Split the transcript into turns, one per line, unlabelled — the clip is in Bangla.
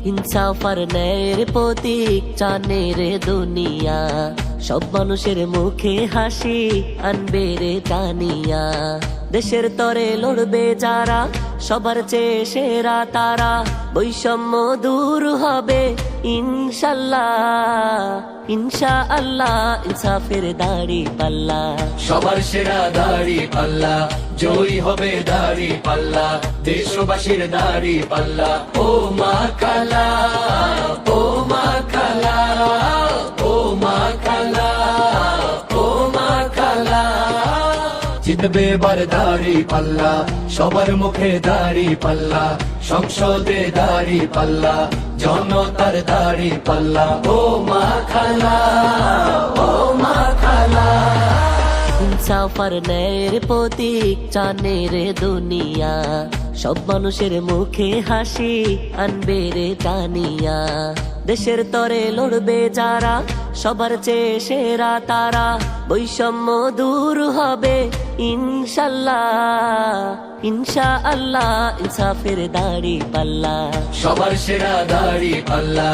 ইনসাফ আর ন্যায়ের প্রতীক জানে রে দুনিয়া, সব মানুষের মুখে হাসি আনবে রে টানিয়া। দেশের তরে লড়বে যারা, সবার চেয়ে সেরা তারা, বৈষম্য দূর হবে ইনশাল্লাহ। ইনশাআল্লাহ ইনসাফের দাড়ি পাল্লা,
সবার সেরা দাড়ি পাল্লা, জয়ী হবে দাড়ি পাল্লা, দেশবাসীর দাড়ি পাল্লা। ও মা কালা, ও মা কালা, ও মা কালা, ও মা কালা। জিতবে এবার দাড়ি পাল্লা, সবার মুখে দাড়ি পাল্লা, সংসদে দাড়ি পাল্লা, জনতার দাড়ি পাল্লা। ও মা খালা, ও মা খালা।
ইনসাফ আর ন্যায়ের প্রতীক জানে রে দুনিয়া, সব মানুষের মুখে হাসি আনবে রে টানিয়া। দেশের তরে লড়বে যারা, সবার চেয়ে সেরা তারা, বৈষম্য দূর হবে ইনশাল্লাহ। ইনশাআল্লাহ ইনসাফের দাড়ি পাল্লা,
সবার সেরা দাড়ি পাল্লা।